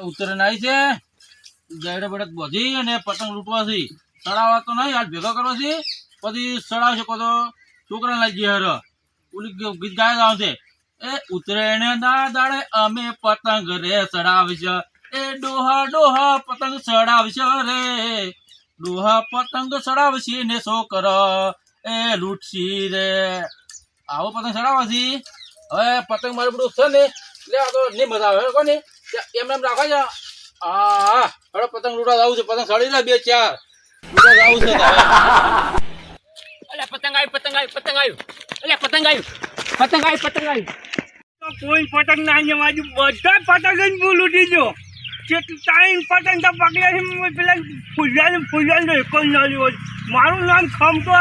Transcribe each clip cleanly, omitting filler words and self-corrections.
ઉત્તરાયણ આવી છે, જાયડે બળદ બધી અને પતંગ લૂંટવા છે. સડાવા તો નહીં, આજ ભેગા કરવા છે. પછી સડાવશે તો છોકરા લઈ જઈએ હર ઓલી ગીત ગાય આવશે. એ ઉત્તરાયણ ના દાડે અમે પતંગ રે સડાવશે, એ ડોહા ડોહા પતંગ સડાવશે રે, ડોહા પતંગ સડાવશે ને છોકરા એ લૂંટશી રે. આવો પતંગ સડાવવાથી હવે પતંગ મારું બધું છે ને એટલે આ તો નહીં મજા આવે કોને એમ એમ રાખવા છે. હા હવે પતંગ લૂંટવા જવું છે. પતંગ સડી ને 2-4 લૂંટવા જવું છે. અલે પતંગ આવ્યું, પતંગ આવ્યું, પતંગ આવ્યું, અલે પતંગ આવ્યું, પતંગ આવ્યું, પતંગ આવ્યું. કોઈ પતંગ ના અહીંયા બાજુ બધા પતંગ જ હું લૂંટી ગયો. ટાઈમ પતંગ તો પકડ્યા છે પેલા ફૂલવાનું એક જ ના લેવો. મારું નામ ખમતો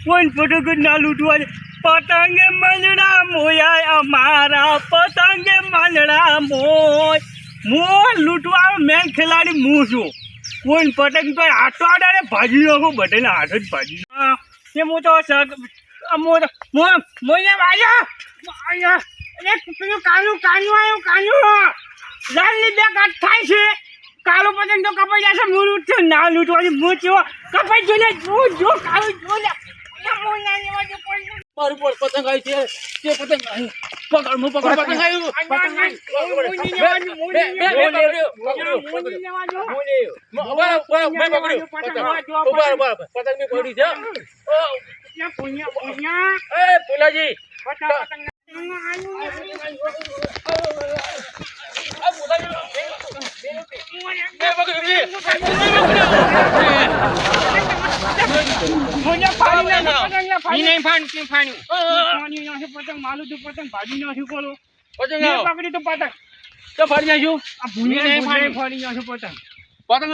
કોઈ પતંગ જ ના લૂંટવા. પતંગે મંદડા મોયા અમારા, પતંગે મંદડા મોય. હું લૂંટવા મેન ખેલાડી હું છું. કોઈ પતંગ તો આટો આડાને ભાજી નાખું, બધાને હાથ જ ભાજી. એ હું તો મોઈને વાયા કાનું લાલની બે કાટ થાય છે. કાલો પતંગ તો કપાઈ જશે. હું લૂંટશે ના લૂંટવાની હું કેવો કપાઈ જો ને જો કાળું જો લે મારું પર પતંગ આવી છે. તે પતંગ પકડ હું પકડ પતંગ આવ્યું. પતંગ પડી છે. પુલાજી પતંગ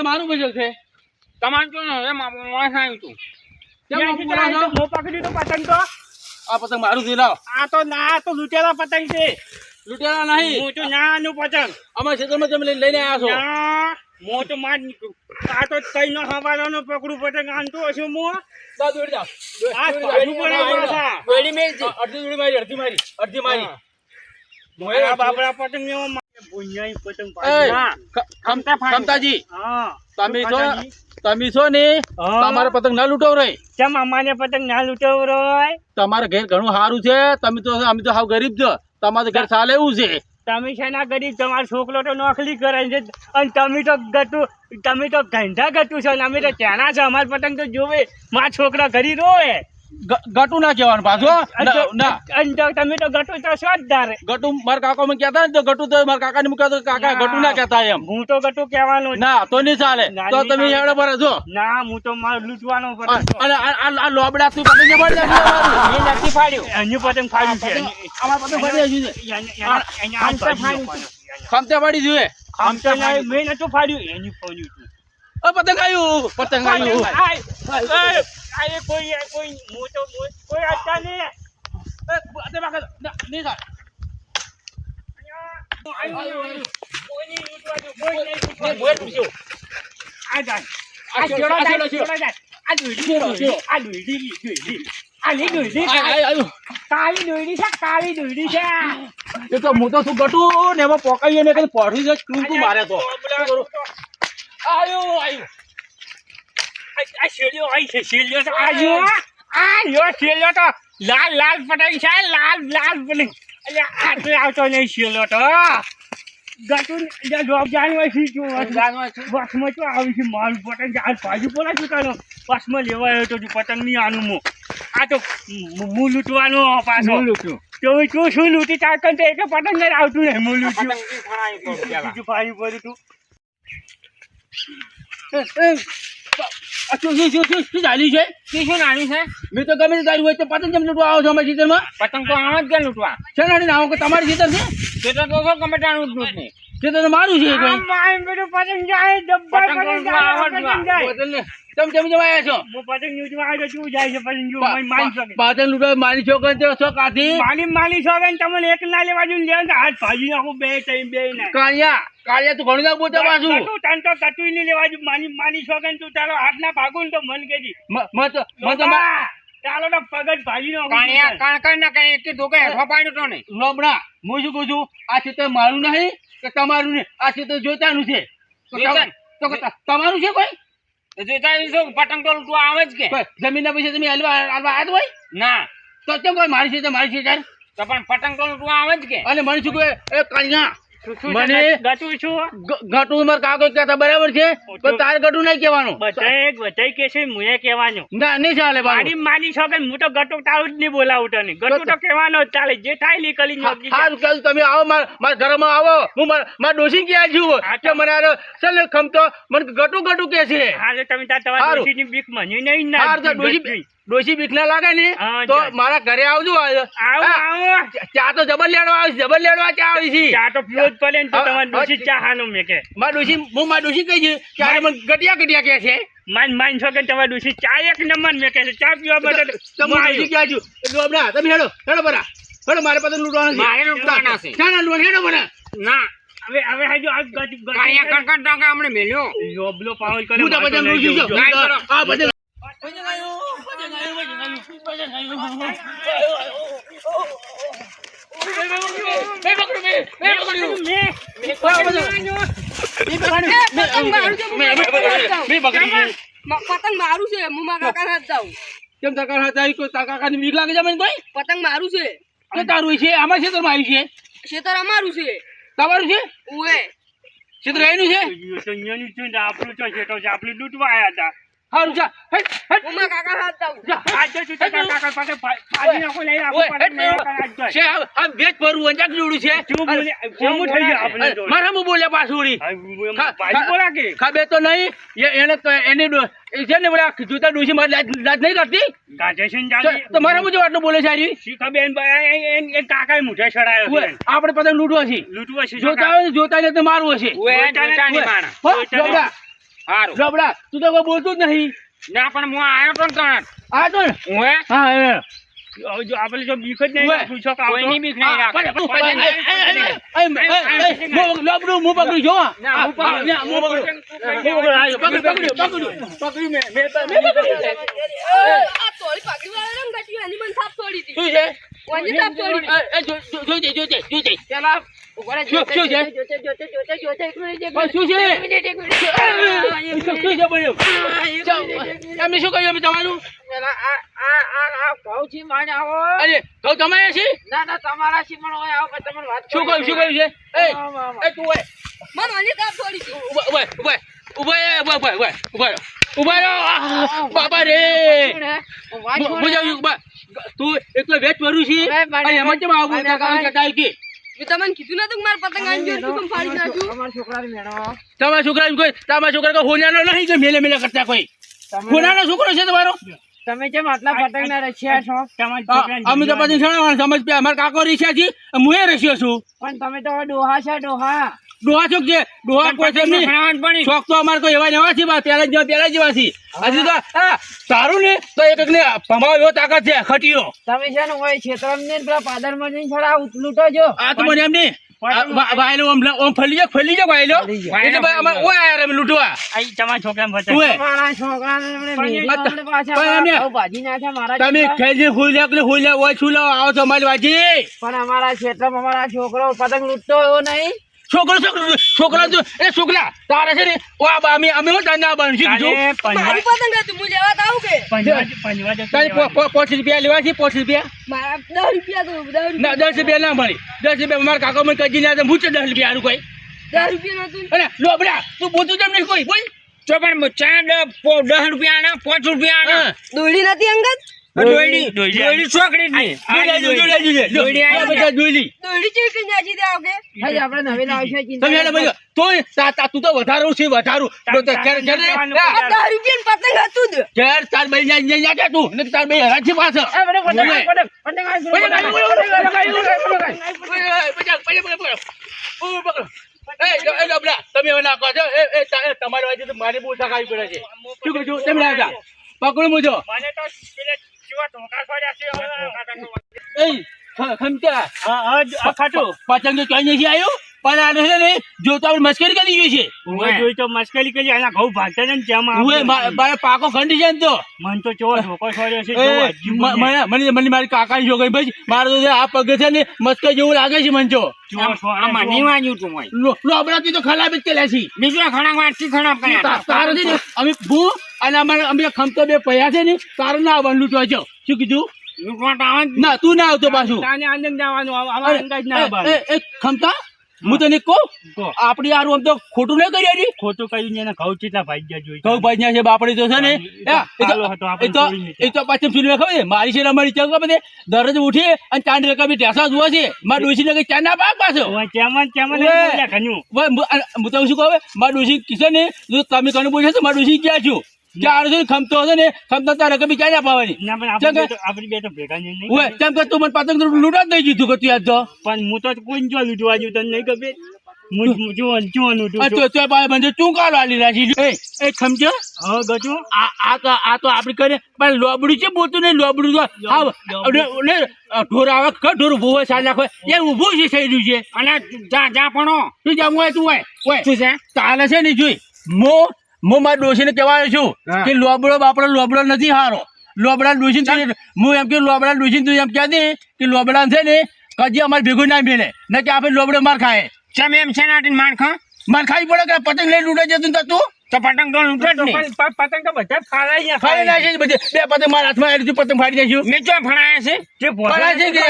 મારું બજલ છે. તમારે જો માણસ આવ્યું તું પકડી તો પતંગ તો આ પતંગ મારું છે. લાવ આ તો ના તો લૂંટેલા પતંગ છે. લૂંટેલા નહીં, મોટું નાનું પતંગ. અમારા ક્ષેત્રમાં તમે લઈને આવ્યા છો. મોટું માર નીકળું. આ તો કઈ નો હવાનો પકડું પતંગ આનતો હશું હું. દોડી જાઓ. આ સારું બનાવ્યું છે. દોડી મેલ છે. અડધી મારી અડધી મારી મોયા બાબરા પતંગ ને ભૂંજાઈ પતંગ ખમતાજી હા તમે છો ને તમારે પતંગ ના લૂંટો રે. કેમ અમારે પતંગ ના લૂંટવ રોય? તમારે ઘર ઘણું સારું છે. અમે તો હાવ ગરીબ છો. તમારે ઘર ચાલે એવું છે. તમે છે ના ગરીબ, તમારો છોકરો તો નોકરી કરે છે અને તમે તો ગંધા ગટું છો. અમે તો ત્યાંના છે. અમારે પતંગ તો જોવે. મારા છોકરા ઘરી રોવે. ગટુ ના કહેવાનું પાછો. તમે તો ગટુ તો છો જ ધારે. ગટુ મારા કાકા મને કહેતા ને તો ગટુ તો મારા કાકા ને મૂક્યા કાકા ગટુ ના કહેતા એમ. હું તો ગટુ કહેવાનું ના તો નહીં ચાલે. તો તમે હેડો પર છો. ના હું તો મારું લૂંટવાનો અને આ લોબડા તું પતંગ નથી ફાડ્યું. એનું પતંગ ફાડ્યું છે. અમાર પતંગ ફાડી ખમતે ફાડી જોઈએ. મેં નતું ફાડ્યું, એનું ફાડ્યું હતું. પતંગ આવ્યું, પતંગ આવ્યું. કોઈ અડતા નહીં. કાળી દોયડી છે. એ તો હું તો શું ગટું ને એમાં પોકાવીએ ને કઈ પડ્યું છે. તું મારે તો આવ્યું આ શેલ્યો આવી છે. શેલ્યો તો શેલ્યો તો લાલ પતંગ છે. લાલ પતંગ એટલે આટલે આવતો નહીં. શેલ્યો તો ગટું જાનવા બસમાં તો આવી છે. મારું પતંગ ભાજુ બોલા છું તારો બસમાં લેવા આવ્યો તો પતંગ નહીં આનું હું. આ તો હું લૂંટવાનો પાછો લૂંટ્યું. તો તું શું લૂંટી તાર કરતો એટલે પતંગ નહીં આવતું ને. હું લૂંટ્યું ફાડી પડ્યું તું. શું ચાલ્યું છે? શું નાની છે? મેં તો ગમે તે તારી હોય તો પતંગ કેમ લૂંટવા આવો છો અમારી ખેતરમાં? પતંગ તો આવા જ ગયા લૂંટવા. છે ને આવો કે તમારી ખેતર છે? ખેતર તો ગમે તારું જ નહીં. ખેતર તો મારું છે. પતંગ જાય ડબ્બા પતંગ જાય. તમે આવ્યા છો? હું પતંગ લૂંટવા આવ્યો છું. જાય છે પતંગ માની શકે. પતંગ લૂંટવા મારી છોકરી છો કાઢી માની શકે તમને એક ના લેવા જોઈએ. લે હાથ ભાજી નાખું બે ના. કાળિયા તું ઘણું ના બોલતા પાછું. તને તો કટુઈ નહીં લેવા જોઈએ. માની શકે તું તારો હાથ ના ભાગું ને તો મન કેજી ચાલો તો પગજ ભાજી નો લોબડા હું શું કહું છું આ ખેતર મારું નહીં કે તમારું ને આ છે તો જોતાનું છે તો તમારું છે કોઈ પતંગ તો લૂંટવા આવે જ કે જમીનના પૈસા તમે હાલવા આવ્યા હોય ના તો કેમ કોઈ મારી છે મારી છે તાર તો પણ પતંગ તો લૂંટવા આવે જ કે અને મને શું કહે એ કન્યા મને ગટું છું ગટુ માર કાકો કહેતા બરાબર છે તો તારે ગટુ નહીં કહેવાનું બધાય કે છે મુએ કહેવાનું ના નહીં ચાલે મારી માની છો કે હું તો ગટુ તારું જ નહીં બોલાવું તને ગટુ તો કહેવાનો જ ચાલે જે થાય લી કલી સારું કહ્યું તમે આવો મારા ઘરમાં આવો હું મારા ડોસી ક્યાં છું કે મને ચાલ ખમતો મને ગટુ ગટુ કે છે હા તમે તમારા ડોસીની બીક મને નહીં ના ડોસી બીક ના લાગે ને તો મારા ઘરે આવજો આવો ચા તો જબર લેડવા ચા આવી છે ચા તો પીવો જ પડે ને તો તમારી ડોસી ચા હાનો મેકે મારા ડોસી કઈ છે ત્યારે મને ગટિયા કે છે માન છો કે તમારી ડોસી ચા એક નંબર મેકે છે ચા પીવા માટે તમે ડોસી ક્યાં છું એટલે હમણાં તમે હેડો બરા હેડો મારે પતંગ લૂંટવાના છે મારે લૂંટવાના છે ચા ના લૂંટવા હેડો બરા ના હવે હાજો આ ગાડિયા કણકણ ટાંકા હમણે મેલ્યો યોબલો પાવલ કરે હું તો પતંગ લૂંટી છું આ પતંગ પતંગ મારું છે હું મારા કાકા હાથ જાઉં કેમ તાકા હતા કોઈ કાકાની બીક લાગે છે મને ભાઈ પતંગ મારું છે કે તારું છે આમાં છે તમારું આવ્યું છે ખેતર અમારું છે તમારું છે ઉએ ક્ષેત્ર એનું છે આપણું તો છે તો આપણે લૂંટવા આવ્યા હતા સારું જા હું મારા કાકા હાથ જાઉં આજે શું કાકા પાસે ફાડી નાખો લઈ આપો છે આ વેચ ભરવું અંજાક જોડું છે કેમું થઈ ગયું આપણે તો મારા હું બોલ્યા પાછુડી ભાઈ બોલા કે ખબર તો નહીં એને છે ને બોલા જૂતા ડોસી મારી લાજ નહીં કરતી ગાજેશન જાલી તો મારા મુજબ આટલું બોલે છે આરી શીખા બેન એ કાકાએ મુઠે ચડાયો છે આપણે પતંગ લૂંટવા છે લૂંટવા છે જોતા હોય જોતા ને તો મારવું હશે હારું જબડા તું તો કોઈ બોલતું જ નહીં ના પણ હું આવ્યો તો ને આ તો ને હું હા આપણે જો બીક જ નહીં પૂછો કે કોઈની બીક નહીં રાખે લબડું મું પકડી જો આ તોડી પાકડી વાળા રંગ ગટી આની મને થાપ છોડી દી શું છે ઓની થાપ છોડી જોજે પેલા ઉભા શું છે જોતે શું છે એમને શું કહ્યું અમે તમારું અરે કહું તમારે છે શું કહ્યું છે એ તું મને ઓની થાપ છોડી દી ઉભા બાબા રે તું એકલો વેચ ભરું છે એમાં કેમ આવું કટાય કે મેં તમને કીધું નતું મારા પતંગ આની જોડે કેમ ફાડી નાખ્યું તમારા છોકરા કોઈ હોનાનો નહીં કે મેલે મેલે કરતા કોઈ હોનાનો છોકરો છે તમારો તમે કેમ આટલા પતંગ ના રચ્યા છો અમે તો પછી સમજ પે અમારા કાકો રીછ્યા છે હું એ રચ્યો છું પણ તમે તો ડોહા છે ડોહા ડોહા છોક છે ડોહા કોઈ છે નહીં શોખ તો અમારે કોઈ એવા નવા છે પેલા જેવા છે હજી તો સારું ને તો એક ને ભમાવ એવો તાકાત છે ખટીયો તમે છે ને હોય ક્ષેત્ર ને પેલા પાદર માં જઈને છડા લૂંટો છો આ તો મને એમ નહીં વાયલો ઓમ ફલી જાય વાયલો એટલે ભાઈ અમાર ઓય આયા રે લૂંટવા આઈ તમારા છોકરાને બચાવ ઓય મારા છોકરાને તમે ભાજી નાખ્યા મારા તમે ખેજી હોઈલે ઓય છુલો આવો તો અમારી વાજી પણ અમારા ક્ષેત્રમાં અમારા છોકરો પતંગ લૂંટતો એવો નહીં છોકરા તારે છે ને અમે ના બન મારું પતંગ હતું હું લેવા આવું કે પંજવા 5 રૂપિયા લેવા છે 5 રૂપિયા મારા 10 રૂપિયા તો 10 ના 10 રૂપિયા ના મળી 10 રૂપિયા મારા કાકા મને કજી ના હું 10 રૂપિયા આનું કોઈ 10 રૂપિયા નતું અરે લોબડા તું બોલતું કેમ નહીં કોઈ બોલ તો પણ 10 રૂપિયા ના 5 રૂપિયા ના દોડી નથી અંગત દોડી છોકરી ની દોડી ચેવી કરી નાખી દે આવકે ભાઈ આપણે નવી લાવશે તમે એટલે ભાઈ તો તું તો વધારું છે વધારું 10 રૂપિયા પતંગ હતું જ ઘેર તાર ભાઈ જાય તું ને તાર ભાઈ હરાજી પાછળ તમે હવે નાખો છો તમારી વાજે તો મારે બહુ થકાવી પડે છે શું કહું છું તમે લાગા પકડું મુજો મને તો પેલે ચીવા ધોકા છોડ્યા છે ખમતા ખાટું પતંગ તો ચોઈ નથી આવ્યો પણ આ છે ને જો તો આપણે મસ્કરી કરી જોઈએ છે ઉવે જોઈ તો મસ્કરી કરી એના ઘઉં ભાગતા ને તેમાં ઉવે મારે પાકો ખંડી છે ને તો મન તો ચો ધોકો છોડ્યો છે મને મારી કાકાની છોકરી ભાઈ મારે તો આ પગે છે ને મસ્કર જેવું લાગે છે મને તો આમાં નહીં વાંચ્યું તું હોય લોબડાથી તો ખરાબ જ કર્યા છે બીજું ખરાબ વાંચી ખરાબ કર્યા તારે છે ને અમે ભૂ અને અમે ખમતો બે પૈયા છે ને તારે ના આવવાનું લૂંટવા છો શું કીધું લૂંટવાટ આવે જ ના તું ના આવતો પાછું તાને આનંદ જવાનું અમારે અંગાજ ના બાર એ ખમતા હું તને કહું આપડી આરું આમ તો ખોટું નહીં કરી હજી ખોટું કર્યું એને ઘઉં ચેટલા ભાગ્યા જોઈ કહું ભાઈ છે બાપડી તો છે ને કાલો હતો આપણે એ તો પાછું શું ખબર છે મારી છે અમારી ચક બધે દરરોજ ઉઠી અને ચાંદ રેખા બી ઢેસા જોવા છે મારા ડોસી ને કઈ ચાંદ ના પાક પાછો કેમન ઘણું હું તો શું કહું મારા ડોસી કિશન ને જો તમે કનું બોલશો તો મારા ડોસી ક્યાં છું ક્યાં છે ખમતો હશે ને ખમતા તારે કભી ક્યાં ના પાવાની ના પણ આપણી બે તો ભેગા નહીં ઓય કેમ કે તું મને પાતંગ લૂંટા જ નહીં જીધું કે તું યાદ તો પણ હું તો કોઈ જો લૂંટવા જેવું તને નહીં ખબર તું કાલો આલી રાખી એ ખમજો હા ગજો આ તો આપડે કરે પણ લોબડું છે બોલતું નહીં લોબડું તો ઢોર આવે ઢોર ઉભું હોય સાલ નાખો એ ઉભું છે થઈ રહ્યું છે અને જા જા પણ તું જામ હોય તું હોય શું છે ચાલે છે ને જોઈ હું મારા ડોશીને કહેવાયો છું કે લોબડો બાપડો લોબડો નથી હારો લોબડા ડોશી હું એમ કે લોબડા ડોશી તું એમ કહે કે લોબડા છે ને કદી અમારે ભેગું ના મેલે ને કે આપણે લોબડો માર ખાય ચમ એમ છે નાટી માર ખા માર ખાઈ પડે કે પતંગ લઈ લૂંટાઈ જતું તું તો પતંગ તો લૂંટે જ નહીં પતંગ તો બધા ફાળાઈ ફાડી નાખી છે બધી બે પતંગ મારા હાથમાં આવી રીતે પતંગ ફાડી નાખ્યું મેં ચો ફણાયા છે ફાડા છે કે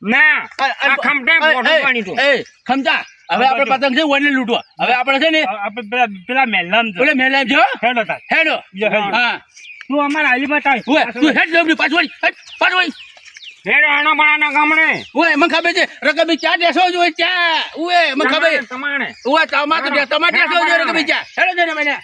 ના આ ખમટા મોઢું પાણી તું એ ખમતા હવે આપણે પતંગ છે ઓને લૂંટવા હવે આપણે છે ને આપણે પેલા મેલામ ઓલે મેલામ જો હેડો તાર હેડો હા તું અમારા હાલી બતાવ ઓય તું હેડ લોબડી પાછળ પાછળ હેડો આનો બાનો ગામડે ઓય મને ખબર છે રકબી ચા દેસો જોઈએ ચા ઓય મને ખબર તમારે ઓય તમારે દેસો જોઈએ રકબી ચા હેડો જને મને